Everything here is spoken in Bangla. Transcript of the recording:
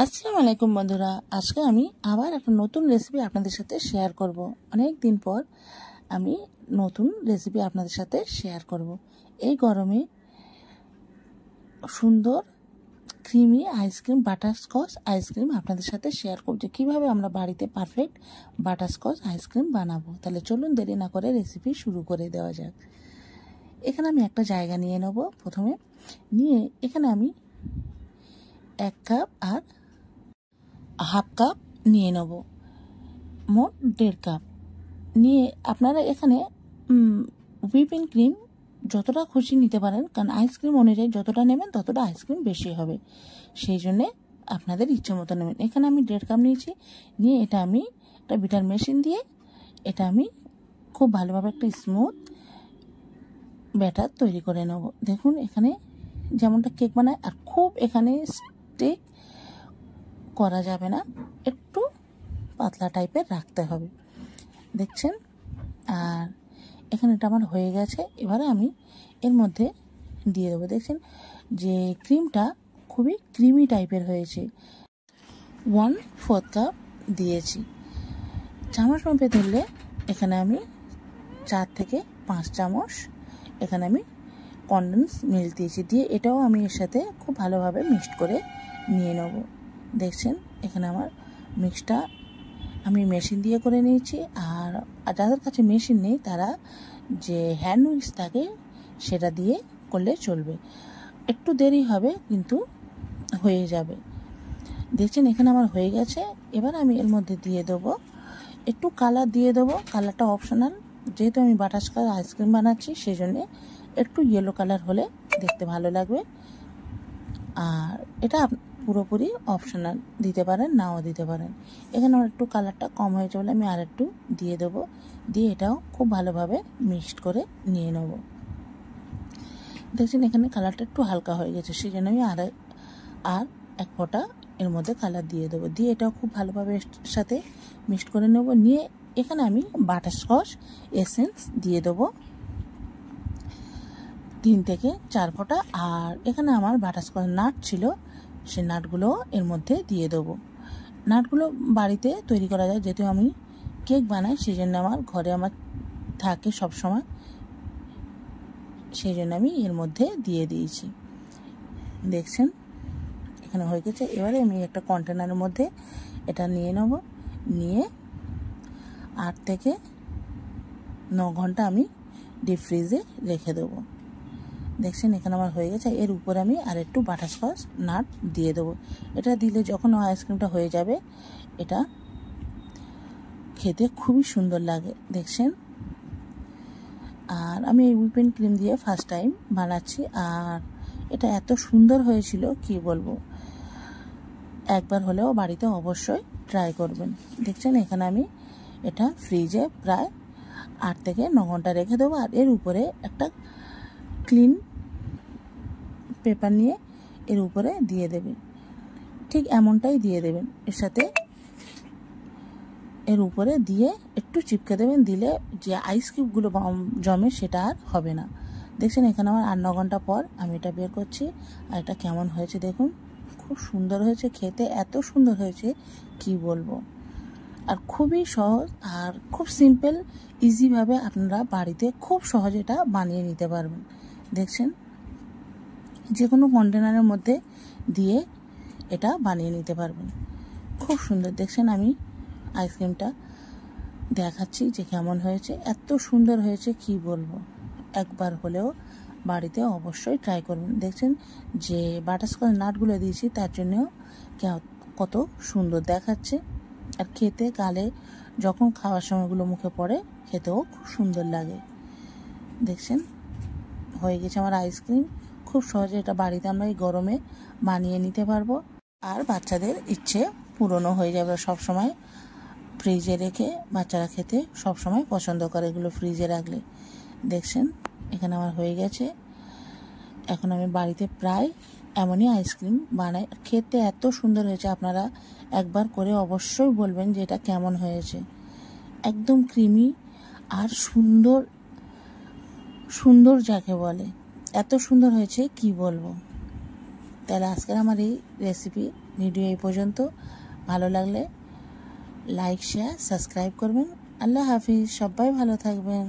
আসসালামু আলাইকুম বন্ধুরা, আজকে আমি আবার একটা নতুন রেসিপি আপনাদের সাথে শেয়ার করব। অনেক দিন পর আমি নতুন রেসিপি আপনাদের সাথে শেয়ার করব। এই গরমে সুন্দর ক্রিমি আইসক্রিম, বাটারস্কচ আইসক্রিম আপনাদের সাথে শেয়ার করছি, কীভাবে আমরা বাড়িতে পারফেক্ট বাটারস্কচ আইসক্রিম বানাবো। তাহলে চলুন দেরি না করে রেসিপি শুরু করে দেওয়া যাক। এখানে আমি একটা জায়গা নিয়ে নেব। প্রথমে নিয়ে এখানে আমি 1 কাপ আর হাফ কাপ নিয়ে নেব, মোট 1.5 কাপ নিয়ে আপনারা এখানে হুইপিং ক্রিম যতটা খুশি নিতে পারেন, কারণ আইসক্রিম অনুযায়ী যতটা নেবেন ততটা আইসক্রিম বেশি হবে, সেই জন্যে আপনাদের ইচ্ছে মতো নেবেন। এখানে আমি 1.5 কাপ নিয়েছি। নিয়ে এটা আমি একটা বিটার মেশিন দিয়ে এটা আমি খুব ভালোভাবে একটা স্মুথ ব্যাটার তৈরি করে নেব। দেখুন এখানে যেমনটা কেক বানায়, আর খুব এখানে স্টিক করা যাবে না, একটু পাতলা টাইপের রাখতে হবে, দেখছেন। আর এখানে এটা আমার হয়ে গেছে। এবারে আমি এর মধ্যে দিয়ে দেবো। দেখছেন যে ক্রিমটা খুবই ক্রিমি টাইপের হয়েছে। 1/4 কাপ দিয়েছি। চামচ মাপে ধরলে এখানে আমি 4 থেকে 5 চামচ এখানে আমি কনডেন্স মিল্ক দিয়েছি। দিয়ে এটাও আমি এর সাথে খুব ভালোভাবে মিক্সড করে নিয়ে নেব। দেখছেন এখানে আমার মিক্সটা আমি মেশিন দিয়ে করে নিয়েছি। আর যাদের কাছে মেশিন নেই তারা যে হ্যান্ড উইক্স থাকে সেটা দিয়ে করলে চলবে, একটু দেরি হবে কিন্তু হয়ে যাবে। দেখছেন এখানে আমার হয়ে গেছে। এবার আমি এর মধ্যে দিয়ে দেবো একটু কালার দিয়ে দেবো। কালারটা অপশনাল, যেহেতু আমি বাটারস্কচ আইসক্রিম বানাচ্ছি সেই জন্যে একটু ইয়েলো কালার হলে দেখতে ভালো লাগবে। আর এটা পুরোপুরি অপশনাল, দিতে পারেন নাও দিতে পারেন। এখানে আমার একটু কালারটা কম হয়েছে বলে আমি আর একটু দিয়ে দেবো। দিয়ে এটাও খুব ভালোভাবে মিক্সড করে নিয়ে নেব। দেখছেন এখানে কালারটা একটু হালকা হয়ে গেছে, সেই জন্য আমি আর 1 ফোঁটা এর মধ্যে কালার দিয়ে দেবো। দিয়ে এটাও খুব ভালোভাবে এর সাথে মিক্সড করে নেব। নিয়ে এখানে আমি বাটারস্কচ এসেন্স দিয়ে দেবো 3 থেকে 4 ফোঁটা। আর এখানে আমার বাটারস্কচ নাট ছিল, সেই নাটগুলো এর মধ্যে দিয়ে দেবো। নাটগুলো বাড়িতে তৈরি করা যায়, যেহেতু আমি কেক বানাই সেই জন্য আমার ঘরে আমার থাকে সব সময়, সেই জন্য আমি এর মধ্যে দিয়ে দিয়েছি। দেখছেন এখানে হয়ে গেছে। এবারে আমি একটা কন্টেনারের মধ্যে এটা নিয়ে নেব। নিয়ে 8 থেকে 9 ঘন্টা আমি ডিপ ফ্রিজে রেখে দেবো। দেখছেন এখানে আমার হয়ে গেছে। এর উপরে আমি আর একটু বাটারস্কচ নাট দিয়ে দেবো। এটা দিলে যখন আইসক্রিমটা হয়ে যাবে এটা খেতে খুবই সুন্দর লাগে, দেখছেন। আর আমি এই হুইপিং ক্রিম দিয়ে ফার্স্ট টাইম বানাচ্ছি, আর এটা এত সুন্দর হয়েছিল কি বলবো। একবার হলেও বাড়িতে অবশ্যই ট্রাই করবেন। দেখছেন এখানে আমি এটা ফ্রিজে প্রায় 8 থেকে 9 ঘন্টা রেখে দেবো। আর এর উপরে একটা ক্লিন পেপার নিয়ে এর উপরে দিয়ে দেবেন, ঠিক এমনটাই দিয়ে দেবেন। এর সাথে এর উপরে দিয়ে একটু চিপকে দেবেন, দিলে যে আইস কিউবগুলো জমে সেটা আর হবে না। দেখছেন এখানে আমার 8-9 ঘন্টা পর আমি এটা বের করছি। আর এটা কেমন হয়েছে দেখুন, খুব সুন্দর হয়েছে, খেতে এত সুন্দর হয়েছে কি বলবো। আর খুবই সহজ আর খুব সিম্পল ইজিভাবে আপনারা বাড়িতে খুব সহজে এটা বানিয়ে নিতে পারবেন। দেখছেন যে কোনো কন্টেনারের মধ্যে দিয়ে এটা বানিয়ে নিতে পারবেন, খুব সুন্দর। দেখছেন আমি আইসক্রিমটা দেখাচ্ছি যে কেমন হয়েছে, এত সুন্দর হয়েছে কি বলবো। একবার হলেও বাড়িতে অবশ্যই ট্রাই করবেন। দেখছেন যে বাটারস্কচ নাটগুলো দিয়েছি তার জন্যও কত সুন্দর দেখাচ্ছে। আর খেতে গালে যখন খাওয়ার সময়গুলো মুখে পড়ে খেতেও খুব সুন্দর লাগে। দেখছেন হয়ে গেছে আমার আইসক্রিম। খুব সহজে এটা বাড়িতে আমরা এই গরমে বানিয়ে নিতে পারবো। আর বাচ্চাদের ইচ্ছে পূরণও হয়ে যাবে। সব সময় ফ্রিজে রেখে বাচ্চারা খেতে সব সময় পছন্দ করে এগুলো ফ্রিজে রাখলে। দেখছেন এখানে আমার হয়ে গেছে। এখন আমি বাড়িতে প্রায় এমনই আইসক্রিম বানাই, খেতে এত সুন্দর হয়েছে। আপনারা একবার করে অবশ্যই বলবেন যে এটা কেমন হয়েছে। একদম ক্রিমি আর সুন্দর সুন্দর যাকে বলে, এত সুন্দর হয়েছে কি বলবো। তাহলে আজকের আমার এই রেসিপি ভিডিও এই পর্যন্ত। ভালো লাগলে লাইক শেয়ার সাবস্ক্রাইব করবেন। আল্লাহ হাফিজ, সবাই ভালো থাকবেন।